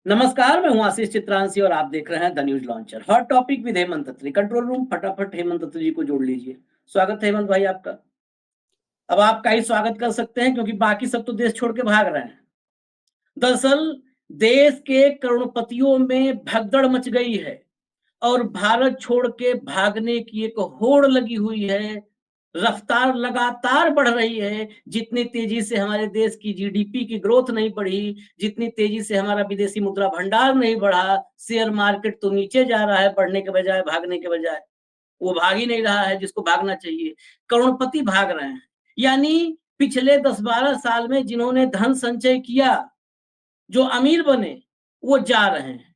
नमस्कार, मैं हूं आशीष चित्रांशी और आप देख रहे हैं the news launcher. Hot topic with Hemant Atri. Control room फटाफट हेमंत अत्री जी को जोड़ लीजिए। स्वागत है हेमंत भाई आपका। अब आपका ही स्वागत कर सकते हैं क्योंकि बाकी सब तो देश छोड़ के भाग रहे हैं। दरअसल देश के करोड़पतियों में भगदड़ मच गई है और भारत छोड़ के भागने की एक होड़ लगी हुई है। रफ्तार लगातार बढ़ रही है। जितनी तेजी से हमारे देश की जीडीपी की ग्रोथ नहीं बढ़ी, जितनी तेजी से हमारा विदेशी मुद्रा भंडार नहीं बढ़ा, शेयर मार्केट तो नीचे जा रहा है बढ़ने के बजाय, भागने के बजाय। वो भाग ही नहीं रहा है जिसको भागना चाहिए। करोड़पति भाग रहे हैं, यानी पिछले 10-12 साल में जिन्होंने धन संचय किया, जो अमीर बने, वो जा रहे हैं।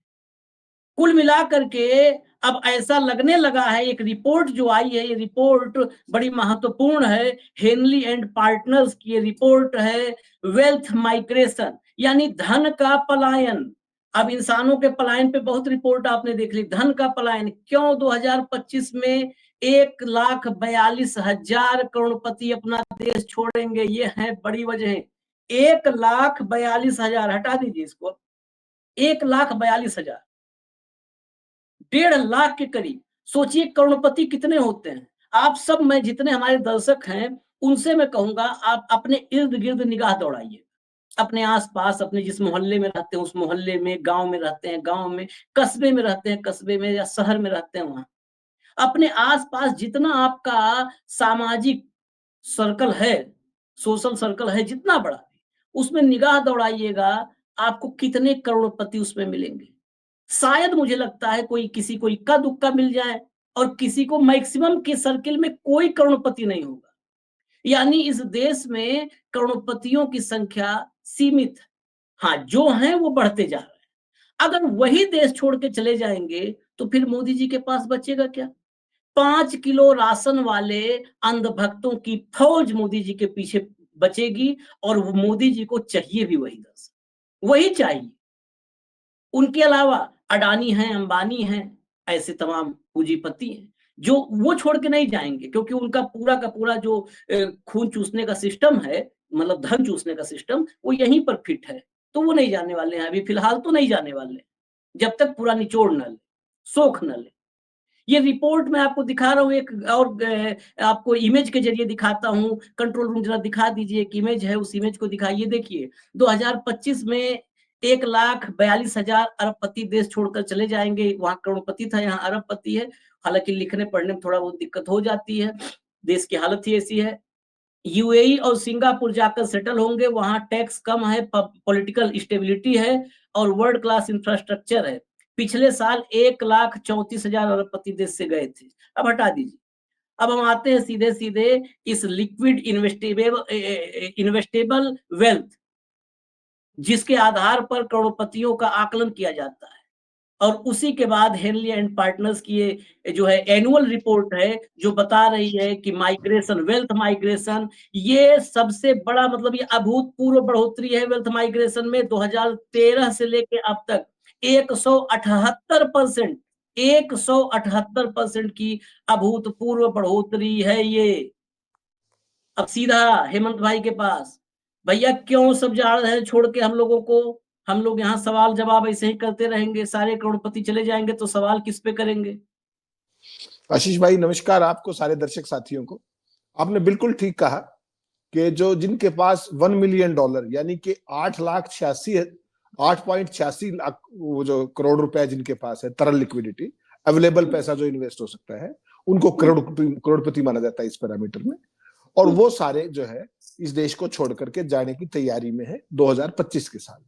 कुल मिलाकर के अब ऐसा लगने लगा है, एक रिपोर्ट जो आई है, ये रिपोर्ट बड़ी महत्वपूर्ण है। हेनली एंड पार्टनर्स की ये रिपोर्ट है, वेल्थ माइग्रेशन यानी धन का पलायन। अब इंसानों के पलायन पे बहुत रिपोर्ट आपने देख ली। धन का पलायन क्यों 2025 में 1,42,000 करोड़पति अपना देश छोड़ेंगे, ये है बड़ी वजह। 1,42,000, हटा दीजिए इसको, 1,42,000, 1.5 लाख के करीब। सोचिए करोड़पति कितने होते हैं। आप सब, मैं जितने हमारे दर्शक हैं उनसे मैं कहूंगा, आप अपने इर्द गिर्द निगाह दौड़ाइए, अपने आसपास, अपने जिस मोहल्ले में रहते हैं उस मोहल्ले में, गांव में रहते हैं गांव में, कस्बे में रहते हैं कस्बे में, या शहर में रहते हैं वहां, अपने आसपास जितना आपका सामाजिक सर्कल है, सोशल सर्कल है जितना बड़ा, उसमें निगाह दौड़ाइएगा, आपको कितने करोड़पति उसमें मिलेंगे। शायद मुझे लगता है कोई किसी को इक्का दुक्का मिल जाए और किसी को, मैक्सिमम के सर्किल में कोई करोड़पति नहीं होगा। यानी इस देश में करोड़पतियों की संख्या सीमित है। हाँ, जो हैं वो बढ़ते जा रहे हैं। अगर वही देश छोड़ के चले जाएंगे तो फिर मोदी जी के पास बचेगा क्या? 5 किलो राशन वाले अंधभक्तों की फौज मोदी जी के पीछे बचेगी, और वो मोदी जी को चाहिए भी वही दस, वही चाहिए। उनके अलावा अडानी हैं, अंबानी हैं, ऐसे तमाम पूंजीपति हैं जो वो छोड़ के नहीं जाएंगे, क्योंकि उनका पूरा का पूरा जो खून चूसने का सिस्टम है, मतलब धन चूसने का सिस्टम, वो यहीं पर फिट है। तो वो नहीं जाने वाले हैं, अभी फिलहाल तो नहीं जाने वाले, जब तक पूरा निचोड़ न ले, सोख न ले। ये रिपोर्ट मैं आपको दिखा रहा हूँ एक, और आपको इमेज के जरिए दिखाता हूँ। कंट्रोल रूम जरा दिखा दीजिए, एक इमेज है, उस इमेज को दिखाइए। देखिए 2025 में 1,42,000 अरबपति देश छोड़कर चले जाएंगे। वहां करोड़पति था, यहाँ अरबपति है। हालांकि लिखने पढ़ने में थोड़ा बहुत दिक्कत हो जाती है, देश की हालत ही ऐसी है। यूएई और सिंगापुर जाकर सेटल होंगे, वहां टैक्स कम है, पॉलिटिकल स्टेबिलिटी है और वर्ल्ड क्लास इंफ्रास्ट्रक्चर है। पिछले साल 1,34,000 अरबपति देश से गए थे। अब हटा दीजिए। अब हम आते हैं सीधे सीधे इस लिक्विड इन्वेस्टेबल वेल्थ, जिसके आधार पर करोड़पतियों का आकलन किया जाता है। और उसी के बाद हेनली एंड पार्टनर्स की ये जो है एनुअल रिपोर्ट है, जो बता रही है कि माइग्रेशन, वेल्थ माइग्रेशन, ये सबसे बड़ा, मतलब ये अभूतपूर्व बढ़ोतरी है वेल्थ माइग्रेशन में। 2013 से लेके अब तक 178%, 178% की अभूतपूर्व बढ़ोतरी है ये। अब सीधा हेमंत भाई के पास, भैया क्यों सब जा रहे हैं छोड़ के हम लोगों को? हम लोग यहाँ सवाल जवाब ऐसे ही करते रहेंगे, सारे करोड़पति चले जाएंगे तो सवाल किस पे करेंगे? आशीष भाई नमस्कार, आपको, सारे दर्शक साथियों को। आपने बिल्कुल ठीक कहा कि जो जिनके पास $1 मिलियन यानी कि 8.86 लाख वो जो करोड़ रुपए जिनके पास है, तरल लिक्विडिटी, अवेलेबल पैसा जो इन्वेस्ट हो सकता है, उनको करोड़पति माना जाता है इस पैरामीटर में। और वो सारे जो है इस देश को छोड़ करके जाने की तैयारी में है 2025 के साल में।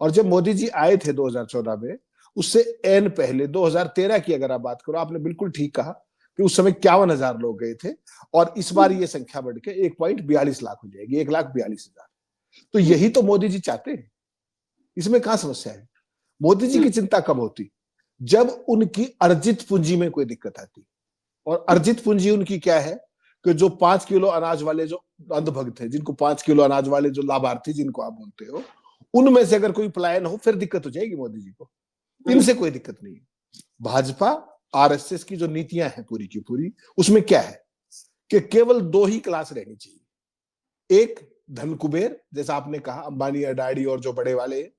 और जब मोदी जी आए थे 2014 में, उससे एन पहले 2013 की अगर आप बात करो, आपने बिल्कुल ठीक कहा कि उस समय 51,000 लोग गए थे, और इस बार ये संख्या बढ़ के 1.42 लाख हो जाएगी, 1,42,000। तो यही तो मोदी जी चाहते हैं, इसमें कहां समस्या है? मोदी जी की चिंता कब होती? जब उनकी अर्जित पूंजी में कोई दिक्कत आती। और अर्जित पूंजी उनकी क्या है कि जो 5 किलो अनाज वाले जो अंधभक्त है, जिनको 5 किलो अनाज वाले जो लाभार्थी जिनको आप बोलते हो, उनमें से अगर कोई पलायन हो फिर दिक्कत हो जाएगी मोदी जी को। इनसे कोई दिक्कत नहीं है। भाजपा आरएसएस की जो नीतियां हैं पूरी की पूरी, उसमें क्या है कि केवल 2 ही क्लास रहनी चाहिए। एक धन कुबेर, जैसा आपने कहा, अंबानी, अडानी और जो बड़े वाले,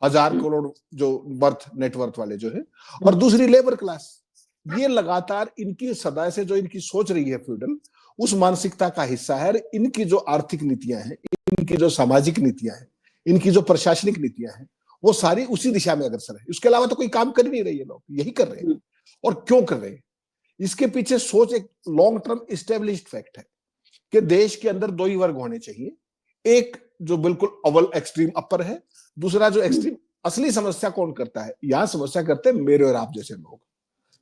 1000 करोड़ जो वर्थ नेटवर्थ वाले जो है, और दूसरी लेबर क्लास। ये लगातार इनकी सदा से जो इनकी सोच रही है फ्यूडल, उस मानसिकता का हिस्सा है। इनकी जो आर्थिक नीतियां हैं, इनकी जो सामाजिक नीतियां हैं, इनकी जो प्रशासनिक नीतियां हैं, वो सारी उसी दिशा में अग्रसर है। उसके अलावा तो कोई काम कर ही नहीं रही है, लोग यही कर रहे हैं। और क्यों कर रहे हैं? इसके पीछे सोच एक लॉन्ग टर्म एस्टेब्लिश्ड फैक्ट है कि देश के अंदर दो ही वर्ग होने चाहिए, एक जो बिल्कुल अव्वल एक्सट्रीम अपर है, दूसरा जो एक्सट्रीम। असली समस्या कौन करता है? यहां समस्या करते हैं मेरे और आप जैसे लोग।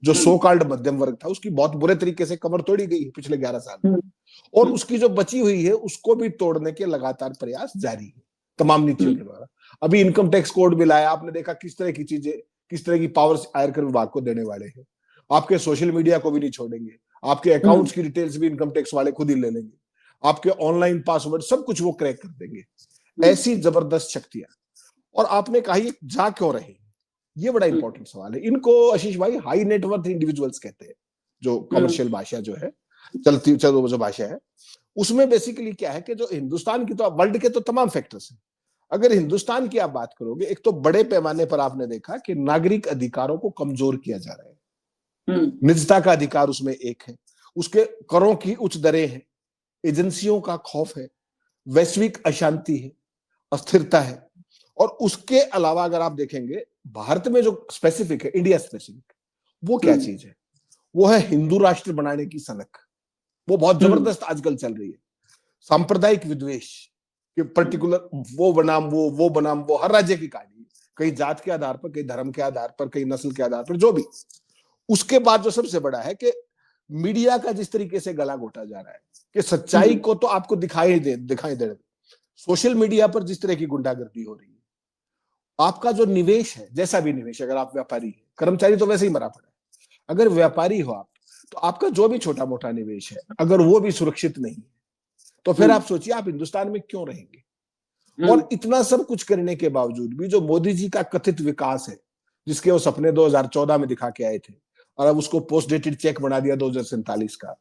जो सो कॉल्ड मध्यम वर्ग था, उसकी बहुत बुरे तरीके से कमर तोड़ी गई पिछले 11 साल में, और उसकी जो बची हुई है उसको भी तोड़ने के लगातार प्रयास जारी है तमाम नीतियों के द्वारा। अभी इनकम टैक्स कोड भी लाया, आपने देखा किस तरह की चीजें, किस तरह की पावर्स आयकर विभाग को देने वाले हैं। आपके सोशल मीडिया को भी नहीं छोड़ेंगे, आपके अकाउंट्स की डिटेल्स भी इनकम टैक्स वाले खुद ही ले लेंगे, आपके ऑनलाइन पासवर्ड सब कुछ वो क्रैक कर देंगे। ऐसी जबरदस्त शक्तियां। और आपने कहा ये जा क्यों रहे? ये बड़ा इंपॉर्टेंट सवाल है। इनको आशीष भाई हाई नेटवर्थ इंडिविजुअल्स कहते हैं। जो कमर्शियल भाषा जो है, चलती चलो जो भाषा है, उसमें बेसिकली क्या है कि जो हिंदुस्तान की, तो वर्ल्ड के तो तमाम फैक्टर्स हैं, अगर हिंदुस्तान की आप बात करोगे, एक तो बड़े पैमाने पर आपने देखा कि नागरिक अधिकारों को कमजोर किया जा रहा है। निजता का अधिकार उसमें एक है, उसके करों की उच्च दरें हैं, एजेंसियों का खौफ है, वैश्विक अशांति है, अस्थिरता है। और उसके अलावा अगर आप देखेंगे भारत में जो स्पेसिफिक है, इंडिया स्पेसिफिक, वो क्या चीज है? वो है हिंदू राष्ट्र बनाने की सनक। वो बहुत जबरदस्त आजकल चल रही है। सांप्रदायिक विद्वेष कि पर्टिकुलर वो बनाम वो बनाम वो, हर राज्य की कहानी, कहीं जात के आधार पर, कहीं धर्म के आधार पर, कहीं नस्ल के आधार पर, जो भी। उसके बाद जो सबसे बड़ा है कि मीडिया का जिस तरीके से गला घोटा जा रहा है कि सच्चाई को तो आपको दिखाई दे। सोशल मीडिया पर जिस तरह की गुंडागर्दी हो रही है, आपका जो निवेश है, जैसा भी निवेश, अगर आप व्यापारी है, कर्मचारी तो वैसे ही मरा पड़ा है, अगर व्यापारी हो आप, तो आपका जो भी छोटा मोटा निवेश है, अगर वो भी सुरक्षित नहीं है, तो फिर आप सोचिए आप हिंदुस्तान में क्यों रहेंगे। और इतना सब कुछ करने के बावजूद भी जो मोदी जी का कथित विकास है, जिसके वो सपने 2014 में दिखा के आए थे, और अब उसको पोस्ट डेटेड चेक बना दिया 2047 का,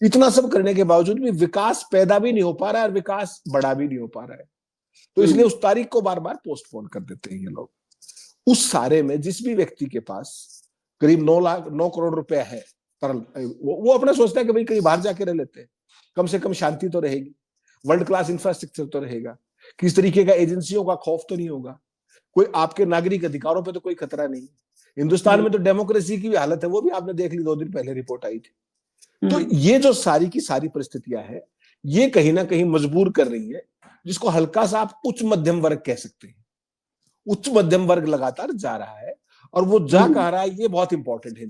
इतना सब करने के बावजूद भी विकास पैदा भी नहीं हो पा रहा है और विकास बड़ा भी नहीं हो पा रहा है। तो इसलिए उस तारीख को बार बार पोस्टपोन कर देते हैं ये लोग। उस सारे में जिस भी व्यक्ति के पास करीब 9 करोड़ रुपया है तरल, वो अपना सोचता है कि भाई कहीं बाहर जाके रह लेते हैं, कम से कम शांति तो रहेगी, वर्ल्ड क्लास इंफ्रास्ट्रक्चर तो रहेगा, किस तरीके का एजेंसियों का खौफ तो नहीं होगा, कोई आपके नागरिक अधिकारों पे तो कोई खतरा नहीं। हिंदुस्तान में तो डेमोक्रेसी की भी हालत है, वो भी आपने देख ली, 2 दिन पहले रिपोर्ट आई थी। तो ये जो सारी की सारी परिस्थितियां हैं, ये कहीं ना कहीं मजबूर कर रही है, जिसको हल्का सा आप उच्च मध्यम वर्ग कह सकते हैं। उच्च मध्यम वर्ग लगातार जा रहा है, और वो जा कह रहा है, ये बहुत इंपॉर्टेंट है।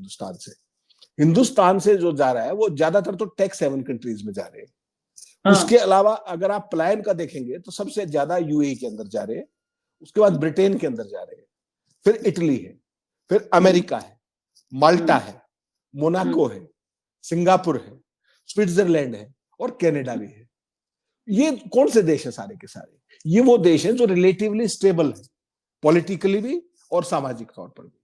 हिंदुस्तान से जो जा रहा है वो ज्यादातर तो टैक्स हेवन कंट्रीज में जा रहे हैं। उसके अलावा अगर आप पलायन का देखेंगे तो सबसे ज्यादा यूएई के अंदर जा रहे हैं, उसके बाद ब्रिटेन के अंदर जा रहे हैं, फिर इटली है, फिर अमेरिका है, माल्टा है, मोनाको है, सिंगापुर है, स्विट्जरलैंड है, और कनाडा भी है। ये कौन से देश है? सारे के सारे ये वो देश हैं जो रिलेटिवली स्टेबल है, पॉलिटिकली भी और सामाजिक तौर पर भी।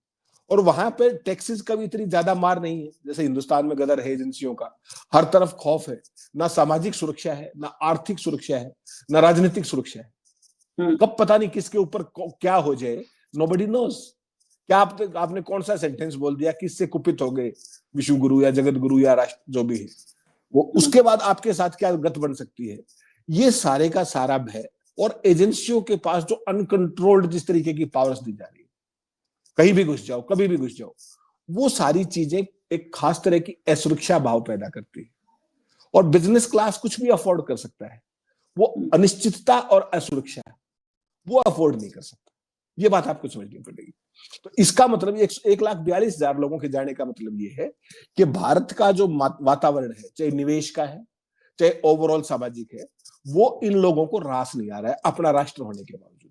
और वहां पे टैक्सेस का भी इतनी ज्यादा मार नहीं है जैसे हिंदुस्तान में गदर है एजेंसियों का। हर तरफ खौफ है, ना सामाजिक सुरक्षा है, ना आर्थिक सुरक्षा है, ना राजनीतिक सुरक्षा है। कब पता नहीं किसके ऊपर क्या हो जाए, नोबडी नोज। क्या आपने कौन सा सेंटेंस बोल दिया, किससे कुपित हो गए विश्व गुरु या जगत गुरु या राष्ट्र जो भी है, वो उसके बाद आपके साथ क्या गत बन सकती है। ये सारे का सारा भय, और एजेंसियों के पास जो अनकंट्रोल्ड जिस तरीके की पावर्स दी जा रही है, कहीं भी घुस जाओ, कभी भी घुस जाओ, वो सारी चीजें एक खास तरह की असुरक्षा भाव पैदा करती है। और बिजनेस क्लास कुछ भी अफोर्ड कर सकता है, वो अनिश्चितता और असुरक्षा वो अफोर्ड नहीं कर सकता। ये बात आपको समझनी पड़ेगी। तो इसका मतलब 1,42,000 लोगों के जाने का मतलब ये है कि भारत का जो वातावरण है, चाहे निवेश का है, चाहे ओवरऑल सामाजिक है, वो इन लोगों को रास नहीं आ रहा है अपना राष्ट्र होने के बावजूद।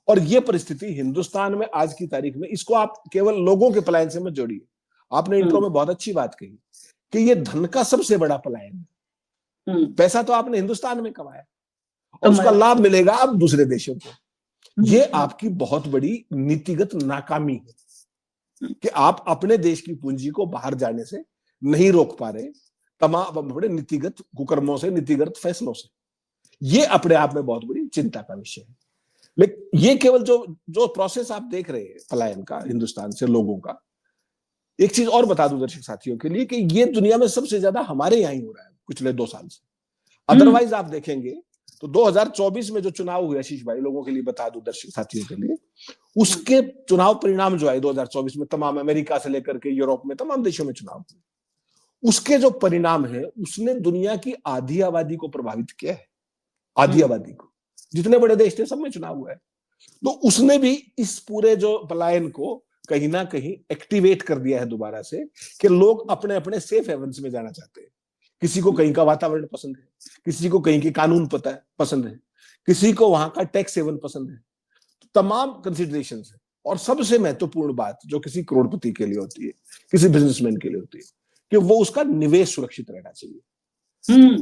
और ये परिस्थिति हिंदुस्तान में आज की तारीख में, इसको आप केवल लोगों के पलायन से मत जोड़िए। आपने इंट्रो में बहुत अच्छी बात कही कि ये धन का सबसे बड़ा पलायन है। पैसा तो आपने हिंदुस्तान में कमाया और उसका लाभ मिलेगा अब दूसरे देशों को। ये आपकी बहुत बड़ी नीतिगत नाकामी है कि आप अपने देश की पूंजी को बाहर जाने से नहीं रोक पा रहे, तमाम बड़े नीतिगत कुकर्मों से, नीतिगत फैसलों से। ये अपने आप में बहुत बड़ी चिंता का विषय है। लेकिन ये केवल जो जो प्रोसेस आप देख रहे हैं पलायन का हिंदुस्तान से लोगों का, एक चीज और बता दूं दर्शक साथियों के लिए कि ये दुनिया में सबसे ज्यादा हमारे यहाँ ही हो रहा है पिछले 2 साल से। अदरवाइज आप देखेंगे तो 2024 में जो चुनाव हुए, आशीष भाई लोगों के लिए बता दूं दर्शक साथियों के लिए, उसके चुनाव परिणाम जो आए 2024 में तमाम अमेरिका से लेकर के यूरोप में तमाम देशों में चुनाव हुए, उसके जो परिणाम है उसने दुनिया की आधी आबादी को प्रभावित किया है। आधी आबादी को, जितने बड़े देश थे सब में चुनाव हुआ है। तो उसने भी इस पूरे जो पलायन को कहीं ना कहीं एक्टिवेट कर दिया है दोबारा से, कि लोग अपने अपने सेफ हेवन्स में जाना चाहते हैं। किसी को कहीं का वातावरण पसंद है, किसी को कहीं के कानून पसंद है, किसी को वहां का टैक्स हेवन पसंद है। तो तमाम कंसिडरेशन है। और सबसे महत्वपूर्ण बात जो किसी करोड़पति के लिए होती है, किसी बिजनेसमैन के लिए होती है, कि वो उसका निवेश सुरक्षित रहना चाहिए।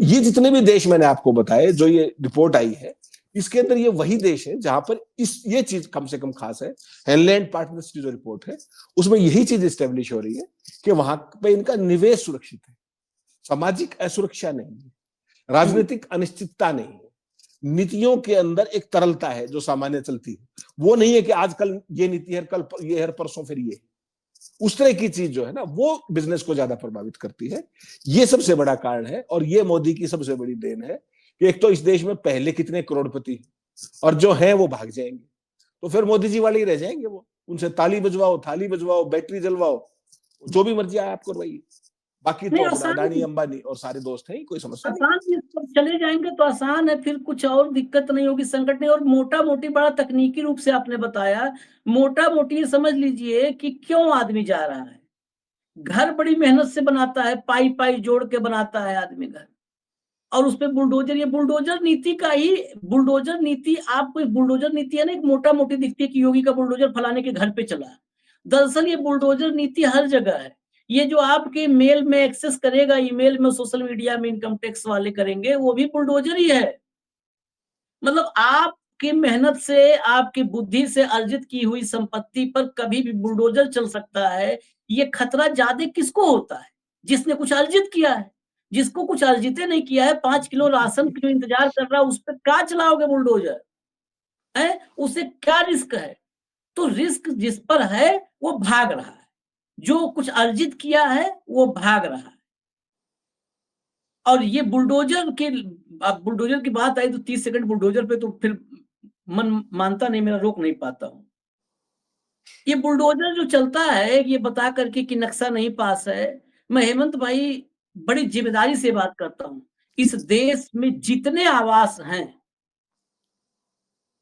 ये जितने भी देश मैंने आपको बताए, जो ये रिपोर्ट आई है, इसके अंदर ये वही देश है जहां पर ये चीज कम से कम खास है। हेनलैंड पार्टनर्स की जो रिपोर्ट है उसमें यही चीज एस्टेब्लिश हो रही है कि वहां पे इनका निवेश सुरक्षित है, सामाजिक असुरक्षा नहीं है, राजनीतिक अनिश्चितता नहीं है, नीतियों के अंदर एक तरलता है जो सामान्य चलती है। वो नहीं है कि आजकल ये नीति है, कल ये है, परसों फिर ये। उस तरह की चीज जो है ना, वो बिजनेस को ज्यादा प्रभावित करती है। ये सबसे बड़ा कारण है, और ये मोदी की सबसे बड़ी देन है कि एक तो इस देश में पहले कितने करोड़पति और जो है वो भाग जाएंगे, तो फिर मोदी जी वाले ही रह जाएंगे। वो उनसे ताली बजवाओ, थाली बजवाओ, बैटरी जलवाओ, जो भी मर्जी आए आप करवाइए। बाकी तो अपना अडानी अंबानी और सारे दोस्त हैं, कोई समस्या नहीं। आसान चले जाएंगे तो आसान है, फिर कुछ और दिक्कत नहीं होगी, संकट नहीं। और मोटा मोटी बड़ा तकनीकी रूप से आपने बताया, मोटा मोटी समझ लीजिए कि क्यों आदमी जा रहा है। घर बड़ी मेहनत से बनाता है, पाई पाई जोड़ के बनाता है आदमी घर, और उस पे बुलडोजर, ये बुलडोजर नीति का ही, बुलडोजर नीति, आपको बुलडोजर नीति है ना, एक मोटा मोटी दिखती है कि योगी का बुलडोजर फलाने के घर पे चला है। दरअसल ये बुलडोजर नीति हर जगह है। ये जो आपके मेल में एक्सेस करेगा, ईमेल में, सोशल मीडिया में इनकम टैक्स वाले करेंगे, वो भी बुलडोजर ही है। मतलब आपकी मेहनत से, आपकी बुद्धि से अर्जित की हुई संपत्ति पर कभी भी बुलडोजर चल सकता है। ये खतरा ज्यादा किसको होता है? जिसने कुछ अर्जित किया है। जिसको कुछ अर्जित नहीं किया है, 5 किलो राशन की जो इंतजार कर रहा है, उस पर क्या चलाओगे बुलडोजर? है, उसे क्या रिस्क है? तो रिस्क जिस पर है वो भाग रहा है, जो कुछ अर्जित किया है वो भाग रहा है। और ये बुलडोजर के, अब बुलडोजर की बात आई तो 30 सेकंड बुलडोजर पे तो फिर मन मानता नहीं, मेरा रोक नहीं पाता हूँ। ये बुलडोजर जो चलता है ये बता करके कि नक्शा नहीं पास है, मैं हेमंत भाई बड़ी जिम्मेदारी से बात करता हूँ। इस देश में जितने आवास हैं,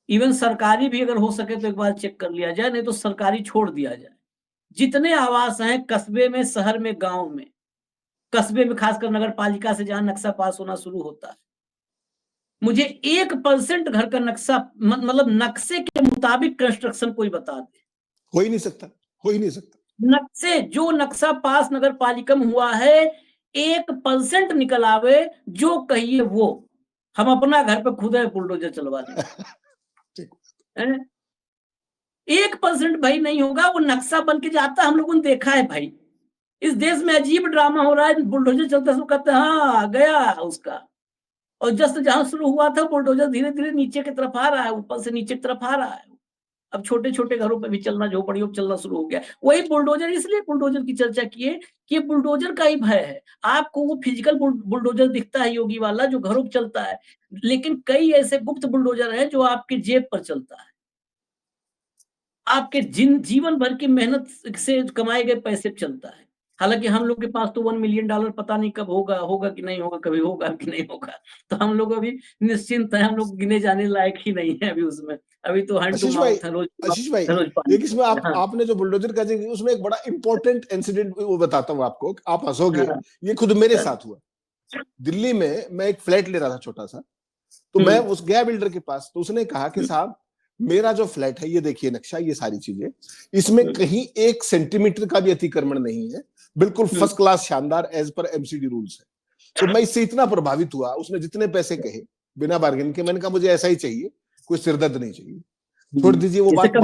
इवन सरकारी भी अगर हो सके तो एक बार चेक कर लिया जाए, नहीं तो सरकारी छोड़ दिया जाए। जितने आवास हैं कस्बे में, शहर में, गांव में, कस्बे में खासकर नगर पालिका से जहां नक्शा पास होना शुरू होता है, मुझे 1% घर का नक्शा, मतलब नक्शे के मुताबिक कंस्ट्रक्शन कोई बता दे। हो ही नहीं सकता, हो ही नहीं सकता। नक्शे, जो नक्शा पास नगर पालिका में हुआ है, 1% निकल आवे, जो कहिए वो। हम अपना घर पे खुद है बुलडोजर चलवा लें। 1% भाई नहीं होगा, वो नक्शा बन के जाता, हम लोगों ने देखा है भाई। इस देश में अजीब ड्रामा हो रहा है, बुलडोजर चलता है, कहते हैं हाँ गया उसका, और जस्ट जहां शुरू हुआ था बुलडोजर धीरे धीरे नीचे की तरफ आ रहा है, ऊपर से नीचे की तरफ आ रहा है। अब छोटे छोटे घरों पे भी चलना, झोपड़ियों पे चलना शुरू हो गया। वही बुलडोजर, इसलिए बुलडोजर की चर्चा किए कि बुलडोजर का ही भय है। आपको वो फिजिकल बुलडोजर दिखता है योगी वाला जो घरों पे चलता है, लेकिन कई ऐसे गुप्त बुलडोजर है जो आपके जेब पर चलता है, आपके जीवन भर की मेहनत से कमाए गए पैसे पे चलता है। हालांकि हम लोग के पास तो $1 मिलियन पता नहीं कब होगा, होगा कि नहीं होगा, कभी होगा कि नहीं होगा। तो हम लोग अभी निश्चिंत है, हम लोग गिने जाने लायक ही नहीं है अभी उसमें। अभी तो हैंड टू माउथ है, आशीष भाई रोज पानी। एक इसमें आपने जो बुलडोजर का जिक्र, उसमें एक बड़ा इंपॉर्टेंट इंसिडेंट वो बताता हूँ आपको, आप हंसोगे। ये खुद मेरे साथ हुआ। दिल्ली में मैं एक फ्लैट ले रहा था छोटा सा, तो मैं उस गया बिल्डर के पास, तो उसने कहा कि साहब मेरा जो फ्लैट है, ये देखिए नक्शा, ये सारी चीजें, इसमें कहीं 1 सेंटीमीटर का भी अतिक्रमण नहीं है, बिल्कुल फर्स्ट क्लास शानदार एज पर एमसीडी रूल्स है। तो मैं इससे इतना प्रभावित हुआ, उसने जितने पैसे कहे बिना बार्गेन के, मैंने कहा मुझे ऐसा ही चाहिए, कोई सिरदर्द नहीं चाहिए। छोड़ दीजिए वो बात,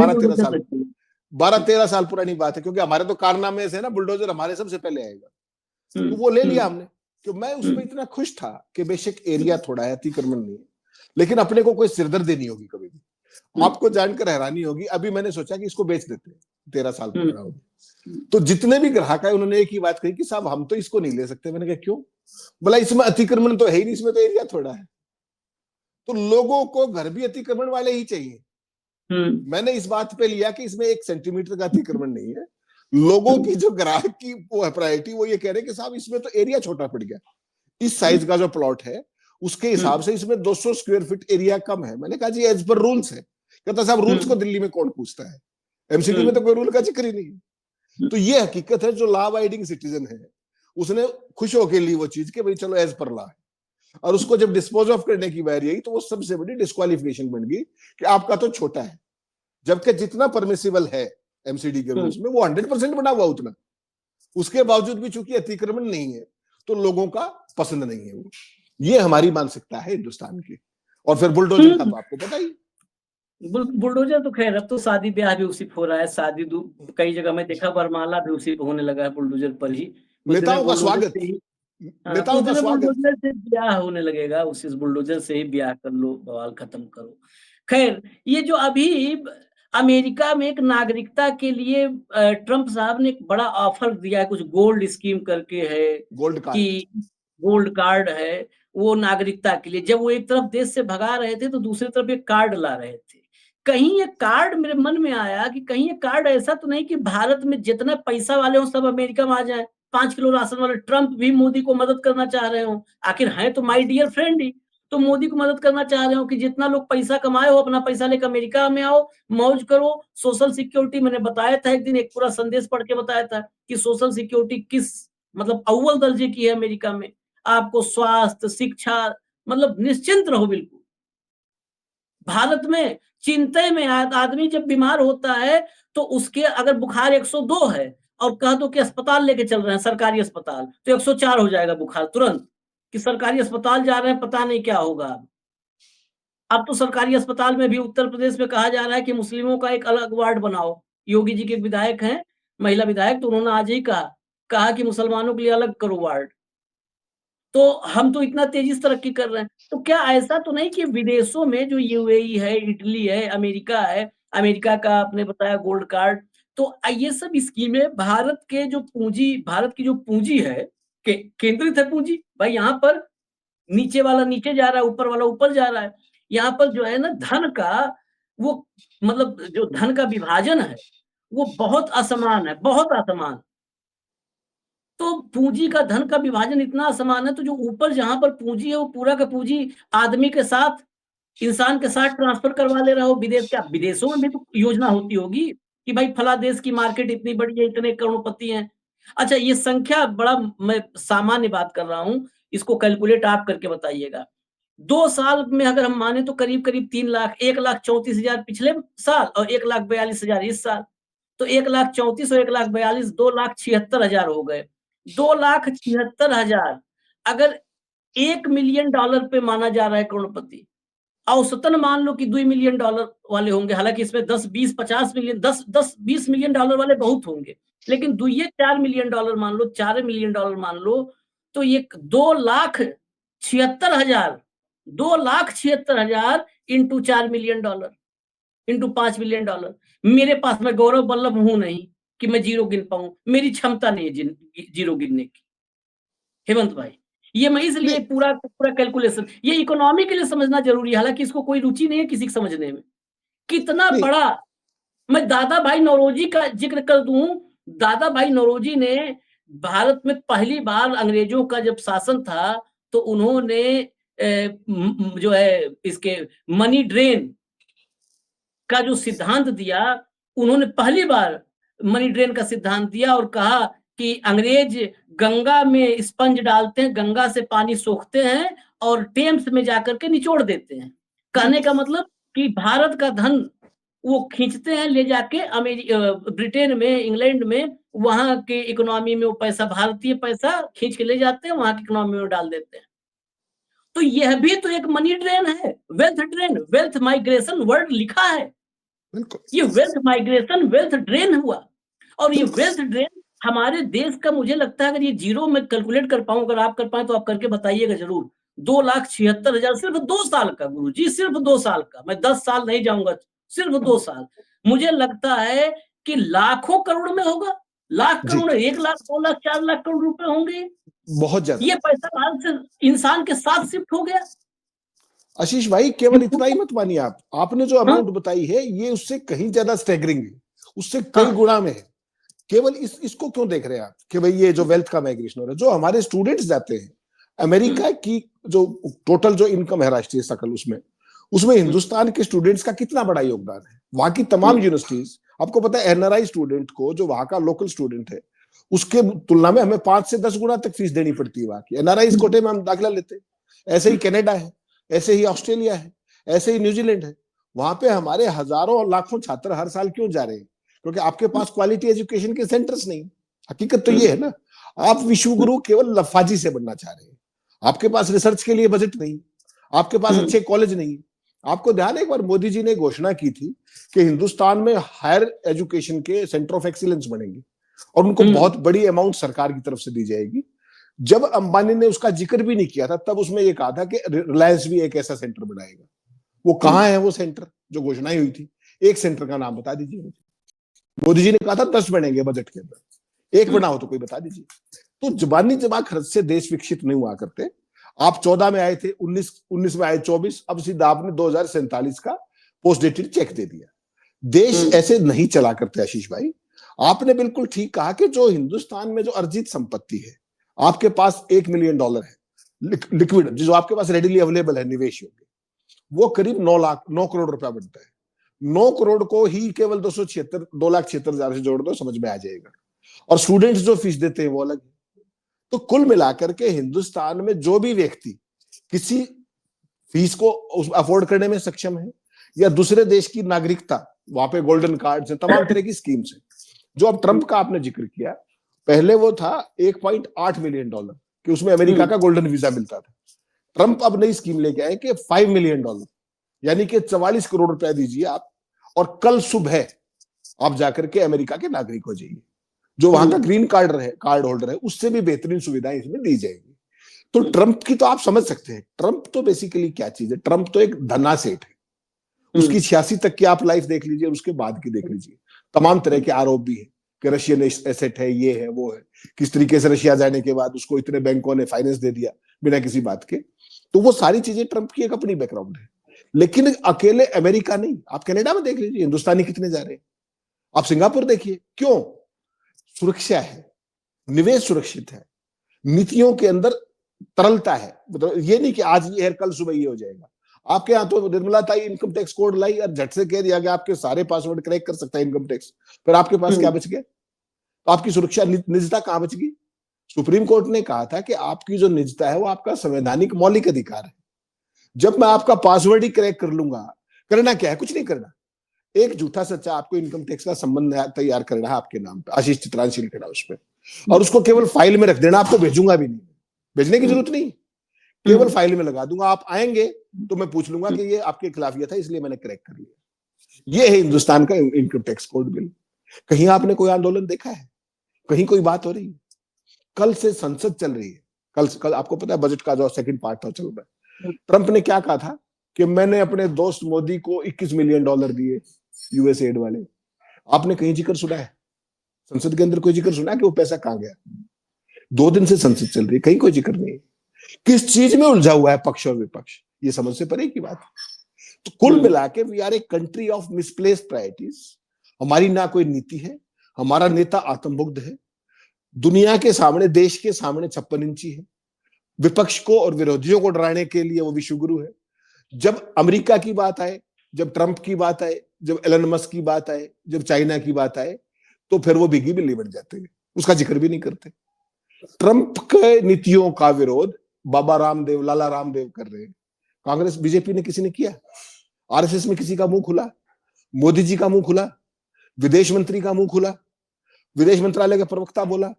12-13 साल पुरानी बात है, क्योंकि हमारे तो कारनामे से ना बुलडोजर हमारे सबसे पहले आएगा। तो वो ले लिया हमने, कि मैं उसमें इतना खुश था कि बेशक एरिया थोड़ा है, अतिक्रमण नहीं है, लेकिन अपने को कोई सिरदर्दी नहीं होगी कभी भी। आपको जानकर हैरानी होगी, अभी मैंने सोचा कि इसको बेच देते हैं, 13 साल 15 हो गए। तो जितने भी ग्राहक है उन्होंने एक ही बात कही कि साहब हम तो इसको नहीं ले सकते। मैंने कहा क्यों? बोला इसमें अतिक्रमण तो है ही नहीं, इसमें तो एरिया थोड़ा है। तो लोगों को घर भी अतिक्रमण वाले ही चाहिए। मैंने इस बात पे लिया कि इसमें 1 सेंटीमीटर का अतिक्रमण नहीं है। लोगों की जो ग्राहक की वो है प्रायोरिटी, वो ये कह रहे हैं कि साहब इसमें तो एरिया छोटा पड़ गया, इस साइज का जो प्लॉट है उसके हिसाब से इसमें 200 स्क्वायर फीट एरिया कम है। मैंने कहा जी एज पर रूल्स है। कहता साहब रूल्स को दिल्ली में कौन पूछता है, एमसीडी में तो कोई रूल का जिक्र ही नहीं। तो ये हकीकत है, जो लॉ अबाइडिंग सिटीजन है उसने खुश होकर ली वो चीज कि भाई चलो एज पर लॉ है, और उसको जब डिस्पोज ऑफ करने की बारी आई तो वो सबसे बड़ी डिस्क्वालिफिकेशन बन गई कि आपका तो छोटा है, जबकि जितना परमिसिबल है एमसीडी के रूल्स में वो 100% बना हुआ उतना, उसके बावजूद भी चूंकि अतिक्रमण नहीं है तो लोगों का पसंद नहीं है वो। ये हमारी मानसिकता है हिंदुस्तान की। और फिर बुलडोजर का तो आपको पता ही। बुलडोजर तो खैर अब तो शादी ब्याह भी उसी पे हो रहा है, कई जगह में देखा वरमाला भी उसी पे होने लगा है, बुलडोजर पर ही। नेताओं का स्वागत, नेताओं का स्वागत। बुलडोजर से ब्याह होने लगेगा, उसी बुलडोजर से ही ब्याह कर लो, बवाल खत्म करो। खैर, ये जो अभी अमेरिका में एक नागरिकता के लिए ट्रंप साहब ने एक बड़ा ऑफर दिया है, कुछ गोल्ड स्कीम करके है, गोल्ड कार्ड, कि गोल्ड कार्ड है वो नागरिकता के लिए। जब वो एक तरफ देश से भगा रहे थे तो दूसरी तरफ एक कार्ड ला रहे थे। कहीं ये कार्ड, मेरे मन में आया कि कहीं ये कार्ड ऐसा तो नहीं कि भारत में जितना पैसा वाले हो सब अमेरिका में आ जाए, 5 किलो राशन वाले। ट्रंप भी मोदी को मदद करना चाह रहे हो, आखिर हैं तो माय डियर फ्रेंड ही, तो मोदी को मदद करना चाह रहे हो कि जितना लोग पैसा कमाए हो अपना पैसा लेकर अमेरिका में आओ, मौज करो। सोशल सिक्योरिटी मैंने बताया था एक दिन, एक पूरा संदेश पढ़ के बताया था कि सोशल सिक्योरिटी किस मतलब अव्वल दर्जे की है अमेरिका में। आपको स्वास्थ्य, शिक्षा, मतलब निश्चिंत रहो बिल्कुल। भारत में चिंता में आदमी जब बीमार होता है तो उसके अगर बुखार 102 है और कह दो कि अस्पताल लेके चल रहे हैं सरकारी अस्पताल, तो 104 हो जाएगा बुखार तुरंत, कि सरकारी अस्पताल जा रहे हैं पता नहीं क्या होगा। अब तो सरकारी अस्पताल में भी उत्तर प्रदेश में कहा जा रहा है कि मुस्लिमों का एक अलग वार्ड बनाओ। योगी जी के विधायक हैं, महिला विधायक, तो उन्होंने आज ही कहा कि मुसलमानों के लिए अलग करो वार्ड। तो हम तो इतना तेजी से तरक्की कर रहे हैं, तो क्या ऐसा तो नहीं कि विदेशों में जो यूएई है, इटली है, अमेरिका का आपने बताया गोल्ड कार्ड, तो ये सब स्कीमें भारत की जो पूंजी है, केंद्रित है पूंजी भाई। यहाँ पर नीचे वाला नीचे जा रहा है, ऊपर वाला ऊपर जा रहा है। यहाँ पर जो है ना धन का वो मतलब जो धन का विभाजन है वो बहुत असमान है, बहुत असमान। तो पूंजी का, धन का विभाजन इतना असमान है, तो जो ऊपर जहां पर पूंजी है वो पूरा का पूंजी आदमी के साथ, इंसान के साथ ट्रांसफर करवा ले रहा हो विदेश का। विदेशों में भी तो योजना होती होगी कि भाई फला देश की मार्केट इतनी बड़ी है, इतने करोड़पति हैं। अच्छा, ये संख्या बड़ा मैं सामान्य बात कर रहा हूँ, इसको कैलकुलेट आप करके बताइएगा। 2 साल में अगर हम माने तो करीब करीब 3 लाख, 1,34,000 पिछले साल और 1,42,000 इस साल, तो 1,34,000 और 1,42,000 2,76,000 हो गए। 2,76,000 अगर $1 मिलियन पे माना जा रहा है करोड़पति, औसतन मान लो कि $2 मिलियन वाले होंगे। हालांकि इसमें 10, 20, 50 मिलियन, 10, 20 मिलियन डॉलर वाले बहुत होंगे, लेकिन दुइये $4 मिलियन मान लो, $4 मिलियन मान लो, तो ये 2,76,000, 2,76,000 इंटू $4 मिलियन इंटू $5 मिलियन। मेरे पास, मैं गौरव वल्लभ हूं नहीं कि मैं जीरो गिन पाऊं, मेरी क्षमता नहीं है जीरो गिनने की, हेमंत भाई। ये मैं इसलिए पूरा पूरा कैलकुलेशन, ये इकोनॉमी के लिए समझना जरूरी है, हालांकि इसको कोई रुचि नहीं है किसी को समझने में। कितना बड़ा, मैं दादा भाई नौरोजी का जिक्र कर दूं। दादा भाई नौरोजी ने भारत में पहली बार अंग्रेजों का जब शासन था तो उन्होंने जो है इसके मनी ड्रेन का जो सिद्धांत दिया, उन्होंने पहली बार मनी ड्रेन का सिद्धांत दिया और कहा कि अंग्रेज गंगा में स्पंज डालते हैं, गंगा से पानी सोखते हैं और टेम्स में जाकर के निचोड़ देते हैं। कहने का मतलब कि भारत का धन वो खींचते हैं ले जाके ब्रिटेन में, इंग्लैंड में, वहां के इकोनॉमी में वो पैसा, भारतीय पैसा खींच के ले जाते हैं, वहां की इकोनॉमी में डाल देते हैं। तो यह भी तो एक मनी ड्रेन है, wealth drain, wealth migration word लिखा है। ये वेल्थ माइग्रेशन, वेल्थ ड्रेन हुआ। और ये वेल्थ ड्रेन हमारे देश का, मुझे लगता है अगर ये जीरो में कैलकुलेट कर पाऊं, अगर आप कर पाए तो आप करके बताइएगा जरूर। 2,76,000 सिर्फ 2 साल का गुरुजी, सिर्फ 2 साल का। मैं 10 साल नहीं जाऊंगा, सिर्फ 2 साल। मुझे लगता है कि लाखों करोड़ में होगा, लाख जी, करोड़, 1 लाख, 2 लाख, 4 लाख करोड़ रुपए होंगे। बहुत ज्यादा। ये पैसा भारत से इंसान के साथ शिफ्ट हो गया। आशीष भाई, केवल इतना ही मत मानिए आप, आपने जो हाँ, अमाउंट बताई है ये उससे कहीं ज्यादा स्टैगरिंग है, उससे कई हाँ, गुना में है। केवल इसको क्यों देख रहे हैं आप कि भाई ये जो वेल्थ का माइग्रेशन हो रहा है, जो हमारे स्टूडेंट्स जाते हैं अमेरिका की, जो टोटल जो इनकम है राष्ट्रीय सकल, उसमें उसमें हिंदुस्तान के स्टूडेंट्स का कितना बड़ा योगदान है। वहां की तमाम यूनिवर्सिटीज, आपको पता है एनआरआई स्टूडेंट को, जो वहां का लोकल स्टूडेंट है, उसके तुलना में हमें 5 से 10 गुना तक फीस देनी पड़ती है वहां की। एनआरआई कोटे में हम दाखिला लेते हैं। ऐसे ही कनाडा है, ऐसे ही ऑस्ट्रेलिया है, ऐसे ही न्यूजीलैंड है। वहां पे हमारे हजारों और लाखों छात्र हर साल क्यों जा रहे हैं? क्योंकि आपके पास क्वालिटी एजुकेशन के सेंटर्स नहीं। हकीकत तो ये है ना, आप विश्वगुरु केवल लफाजी से बनना चाह रहे हैं। आपके पास रिसर्च के लिए बजट नहीं, आपके पास अच्छे कॉलेज नहीं। आपको ध्यान है, एक बार मोदी जी ने घोषणा की थी कि हिंदुस्तान में हायर एजुकेशन के सेंटर ऑफ एक्सीलेंस बनेंगे और उनको बहुत बड़ी अमाउंट सरकार की तरफ से दी जाएगी। जब अंबानी ने उसका जिक्र भी नहीं किया था, तब उसमें यह कहा था कि रिलायंस भी एक ऐसा सेंटर बनाएगा। वो कहां है वो सेंटर जो घोषणा हुई थी? एक सेंटर का नाम बता दीजिए मुझे। मोदी जी ने कहा था 10 बनेंगे बजट के अंदर, एक बना हो तो कोई बता दीजिए। तो जुबानी जमा खर्च से देश विकसित नहीं हुआ करते। आप 14 में आए थे, 19 में आए 24, अब सीधा आपने 2047 का पोस्ट डेटेड चेक दे दिया। देश ऐसे नहीं चला करते आशीष भाई। आपने बिल्कुल ठीक कहा कि जो हिंदुस्तान में जो अर्जित संपत्ति है, आपके पास $1 मिलियन है लिक्विड, जो आपके पास रेडिली अवेलेबल है निवेश योग्य, वो करीब 9 करोड़ रुपया बनता है। 9 करोड़ को ही केवल 2,76,000 से जोड़ दो, समझ में आ जाएगा। और स्टूडेंट्स जो फीस देते हैं वो अलग। तो कुल मिलाकर के हिंदुस्तान में जो भी व्यक्ति किसी फीस को अफोर्ड करने में सक्षम है, या दूसरे देश की नागरिकता, वहां पे गोल्डन कार्ड है, तमाम तरह की स्कीम्स है। जो अब ट्रंप का आपने जिक्र किया, पहले वो था $1.8 मिलियन कि उसमें अमेरिका का गोल्डन वीजा मिलता था। ट्रंप अब नई स्कीम लेके आए कि $5 मिलियन, यानी कि 44 करोड़ रुपया दीजिए आप, और कल सुबह आप जाकर के अमेरिका के नागरिक हो जाइए। जो वहां का ग्रीन कार्ड होल्डर है, उससे भी बेहतरीन सुविधाएं इसमें दी जाएगी। तो ट्रंप की तो आप समझ सकते हैं, ट्रंप तो बेसिकली क्या चीज है? ट्रंप तो एक धन्ना सेठ है। उसकी 86 तक की आप लाइफ देख लीजिए, उसके बाद की देख लीजिए, तमाम तरह के आरोप भी है कि रशियन एसेट है, ये है, वो है, किस तरीके से रशिया जाने के बाद उसको इतने बैंकों ने फाइनेंस दे दिया बिना किसी बात के। तो वो सारी चीजें ट्रंप की एक अपनी बैकग्राउंड है। लेकिन अकेले अमेरिका नहीं, आप कनाडा में देख लीजिए हिंदुस्तानी कितने जा रहे हैं। आप सिंगापुर देखिए, क्यों? सुरक्षा है, निवेश सुरक्षित है, नीतियों के अंदर तरलता है। मतलब ये नहीं कि आज ये है कल सुबह ये हो जाएगा। आपके यहाँ तो निर्मला ताई इनकम टैक्स कोड लाई और झट से कह दिया कि आपके सारे पासवर्ड क्रैक कर सकता है इनकम टैक्स। फिर आपके पास क्या बच गया? तो आपकी सुरक्षा, निजता कहां बच गई? सुप्रीम कोर्ट ने कहा था कि आपकी जो निजता है वो आपका संवैधानिक मौलिक अधिकार है। जब मैं आपका पासवर्ड ही क्रैक कर लूंगा, करना क्या है? कुछ नहीं करना। एक झूठा सच्चा आपको इनकम टैक्स का संबंध तैयार करना है आपके नाम पे, आशीष चित्रांशी लिखना उस पर, और उसको केवल फाइल में रख देना। आपको भेजूंगा भी नहीं, भेजने की जरूरत नहीं, केवल फाइल में लगा दूंगा। आप आएंगे तो मैं पूछ लूंगा कि ये आपके खिलाफ ये था, इसलिए मैंने क्रैक कर लिया। ये है हिंदुस्तान का इनकम टैक्स कोड बिल। कहीं आपने कोई आंदोलन देखा है? कहीं कोई बात हो रही है? कल से संसद चल रही है। कल आपको पता है बजट का जो सेकंड पार्ट था चल रहा है। ट्रंप ने क्या कहा था कि मैंने अपने दोस्त मोदी को $21 मिलियन दिए, यूएस एड वाले। आपने कहीं जिक्र सुना है? संसद के अंदर कोई जिक्र सुना है कि वो पैसा कहां गया? 2 दिन से संसद चल रही है, कहीं कोई जिक्र नहीं है। किस चीज में उलझा हुआ है पक्ष और विपक्ष? ये समझ से परे की बात। तो कुल मिला के we are a country of misplaced priorities. हमारी ना कोई नीति है, हमारा नेता आत्मबुद्ध है, दुनिया के सामने, देश के सामने 56 इंची है, विपक्ष को और विरोधियों को डराने के लिए वो विश्वगुरु है। जब अमेरिका की बात आए, जब ट्रंप की बात आए, जब एलन मस्क की बात आए, जब चाइना की बात आए, तो फिर वो बिगी बिल्ली बन जाते हैं, उसका जिक्र भी नहीं करते। ट्रंप के नीतियों का विरोध बाबा रामदेव, लाला रामदेव कर रहे हैं। कांग्रेस बीजेपी ने किसी ने किया? आरएसएस में किसी का मुंह खुला? मोदी जी का मुंह खुला? विदेश मंत्री का मुंह खुला? विदेश मंत्रालय का प्रवक्ता बोला?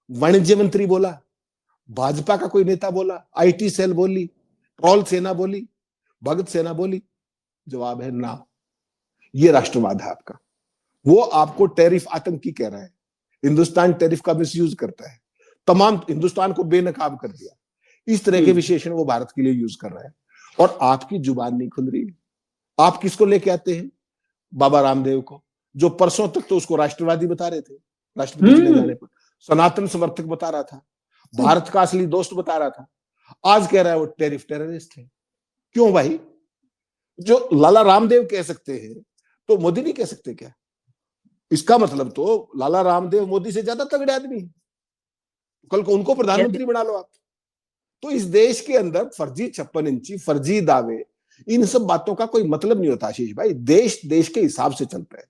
वाणिज्य मंत्री बोला? भाजपा का कोई नेता बोला? आईटी सेल बोली? ट्रोल सेना बोली? भगत सेना बोली? जवाब है ना। ये राष्ट्रवाद है आपका। वो आपको टैरिफ आतंकी कह रहा है। हिंदुस्तान टैरिफ का मिसयूज करता है, तमाम हिंदुस्तान को बेनकाब कर दिया। इस तरह के विशेषण वो भारत के लिए यूज कर रहा है। और आपकी जुबान नहीं खुल रही। आप किसको लेके आते हैं? बाबा रामदेव को, जो परसों तक तो उसको राष्ट्रवादी बता रहे थे, राष्ट्रपति चुने जाने पर सनातन समर्थक बता रहा था, भारत का असली दोस्त बता रहा था, आज कह रहा है वो टेररिस्ट है। क्यों भाई? जो लाला रामदेव कह सकते हैं तो मोदी नहीं कह सकते क्या? इसका मतलब तो लाला रामदेव मोदी से ज्यादा तगड़े आदमी है। कल को उनको प्रधानमंत्री बना लो आप। तो इस देश के अंदर फर्जी 56 इंची, फर्जी दावे, इन सब बातों का कोई मतलब नहीं होता आशीष भाई। देश देश के हिसाब से चलता है।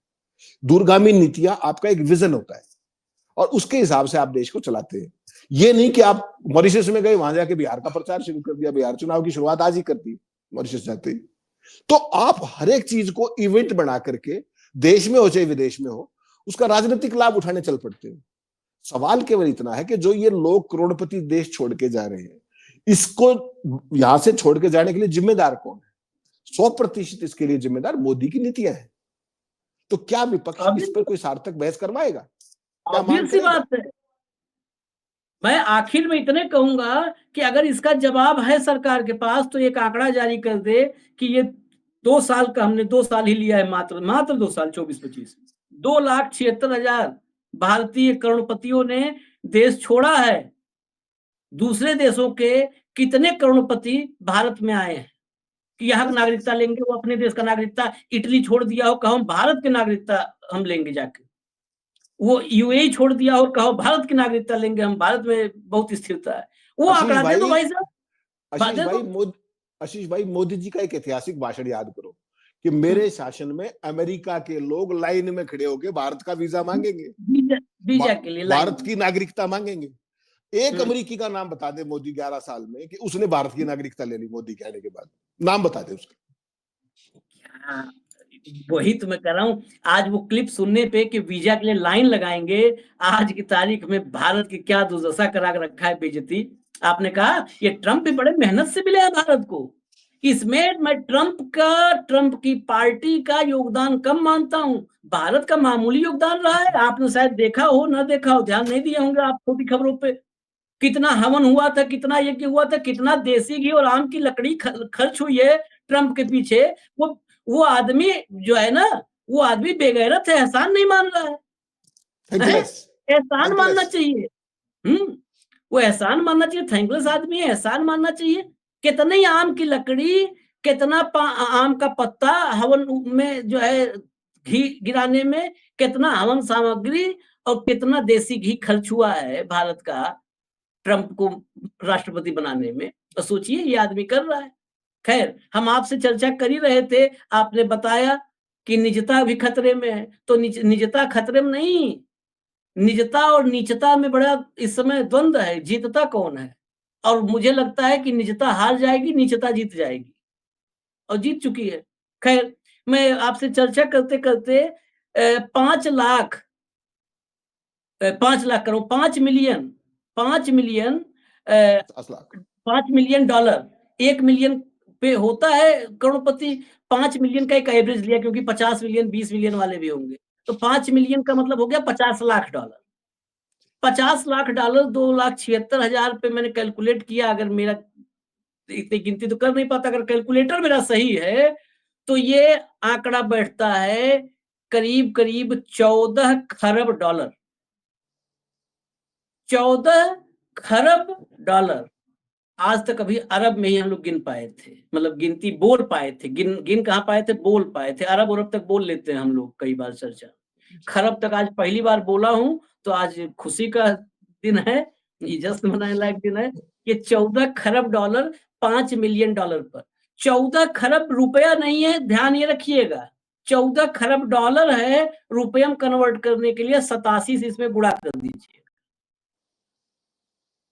दूरगामी नीतियां, आपका एक विजन होता है और उसके हिसाब से आप देश को चलाते हैं। ये नहीं कि आप मॉरिशस में गए, वहां जाके बिहार का प्रचार शुरू कर दिया, बिहार चुनाव की शुरुआत आज ही कर दी मॉरिशस जाते ही। तो आप हर एक चीज को इवेंट बना करके, देश में हो चाहे विदेश में हो, उसका राजनीतिक लाभ उठाने चल पड़ते हैं। सवाल केवल इतना है कि जो ये लोग करोड़पति देश छोड़ के जा रहे हैं, इसको यहां से छोड़ के जाने के लिए जिम्मेदार कौन है? 100% इसके लिए जिम्मेदार मोदी की नीतियां हैं। तो क्या विपक्ष इस पर कोई सार्थक बहस करवाएगा? क्या मांग सी बात है। मैं आखिर में इतने कहूंगा कि अगर इसका जवाब है सरकार के पास तो एक आंकड़ा जारी कर दे कि ये 2 साल का, हमने 2 साल ही लिया है, मात्र 2 साल 24-25, 2,76,000 भारतीय करोड़पतियों ने देश छोड़ा है। दूसरे देशों के कितने करोड़पति भारत में आए हैं कि यहाँ की नागरिकता लेंगे, वो अपने देश का नागरिकता इटली छोड़ दिया हो, कहो भारत की नागरिकता हम लेंगे जाके। वो यूएई छोड़ दिया और कहो भारत की नागरिकता लेंगे हम, भारत में बहुत स्थिरता है। वो आंकड़ा दे दो भाई साहब। आशीष भाई, मोदी जी का एक ऐतिहासिक भाषण याद करो कि मेरे शासन में अमेरिका के लोग लाइन में खड़े होकर भारत का वीजा मांगेंगे, वीजा के लिए भारत की नागरिकता मांगेंगे। एक अमेरिकी का नाम बता दे मोदी 11 साल में कि उसने भारत की नागरिकता ले ली मोदी के आने के बाद, नाम बता दे उसका। वही तो मैं कह रहा हूँ। आज वो क्लिप सुनने पे कि वीजा के लिए लाइन लगाएंगे, आज की तारीख में भारत की क्या दुर्दशा करा रखा है बेइज्जती। आपने कहा ये ट्रंप भी बड़े मेहनत से मिले हैं भारत को। इसमें मैं ट्रंप की पार्टी का योगदान कम मानता हूं, भारत का मामूली योगदान रहा है। आपने शायद देखा हो, ना देखा हो, ध्यान नहीं दिए होंगे आप छोटी खबरों पे। कितना हवन हुआ था, कितना यज्ञ हुआ था, कितना देसी घी और आम की लकड़ी खर्च हुई है ट्रंप के पीछे। वो आदमी जो है ना, वो आदमी बेगैरत है, एहसान नहीं मान रहा है। एहसान मानना चाहिए। वो एहसान मानना चाहिए। थैंकलेस आदमी है, एहसान मानना चाहिए। कितनी आम की लकड़ी, कितना आम का पत्ता हवन में जो है घी गिराने में, कितना हवन सामग्री और कितना देसी घी खर्च हुआ है भारत का ट्रंप को राष्ट्रपति बनाने में। तो सोचिए ये आदमी कर रहा है। खैर, हम आपसे चर्चा कर ही रहे थे, आपने बताया कि निजता भी खतरे में है। तो निजता खतरे में नहीं, निजता और नीचता में बड़ा इस समय द्वंद्व है, जीतता कौन है? और मुझे लगता है कि निजता हार जाएगी, नीचता जीत जाएगी और जीत चुकी है। खैर, मैं आपसे चर्चा करते करते 5 लाख 5 लाख करो 5 million 5 million 5 million dollar, 1 million पे होता है करोड़पति। 5 मिलियन का एक एवरेज लिया क्योंकि 50 मिलियन 20 मिलियन वाले भी होंगे। तो 5 मिलियन का मतलब हो गया 50 लाख डॉलर। 50 लाख डॉलर 2,76,000 पे मैंने कैलकुलेट किया। अगर मेरा इतनी गिनती तो कर नहीं पाता, अगर कैलकुलेटर मेरा सही है तो ये आंकड़ा बैठता है करीब करीब 14 खरब डॉलर। 14 खरब डॉलर। आज तक अभी अरब में ही हम लोग गिन पाए थे, मतलब गिनती बोल पाए थे। गिन कहाँ पाए थे? बोल पाए थे। अरब अरब तक बोल लेते हैं हम लोग कई बार चर्चा। खरब तक आज पहली बार बोला हूं, तो आज खुशी का दिन है, ये जश्न मनाने लायक दिन है। ये 14 खरब डॉलर 5 मिलियन डॉलर पर। 14 खरब रुपया नहीं है, ध्यान ये रखिएगा। 14 खरब डॉलर है। रुपया में कन्वर्ट करने के लिए 87 से इसमें गुणा कर दीजिए,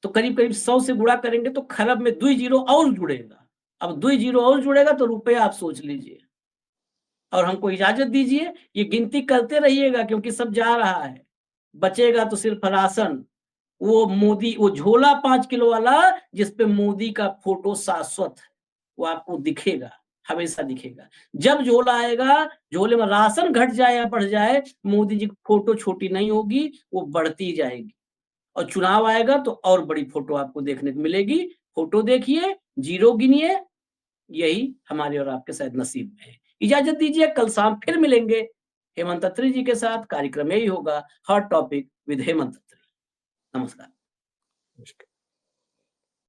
तो करीब करीब 100 से गुणा करेंगे तो खरब में 2 जीरो और जुड़ेगा। अब 2 जीरो और जुड़ेगा तो रुपया आप सोच लीजिए। और हमको इजाजत दीजिए, ये गिनती करते रहिएगा क्योंकि सब जा रहा है। बचेगा तो सिर्फ राशन, वो मोदी, वो झोला 5 किलो वाला जिसपे मोदी का फोटो शाश्वत है, वो आपको दिखेगा, हमेशा दिखेगा। जब झोला आएगा, झोले में राशन घट जाए या बढ़ जाए, मोदी जी की फोटो छोटी नहीं होगी, वो बढ़ती जाएगी। और चुनाव आएगा तो और बड़ी फोटो आपको देखने को मिलेगी। फोटो देखिए, जीरो गिनिए, यही हमारे और आपके शायद नसीब में है। इजाजत दीजिए, कल शाम फिर मिलेंगे हेमंत अत्री जी के साथ। कार्यक्रम यही होगा, हॉट टॉपिक विद हेमंत अत्री। नमस्कार।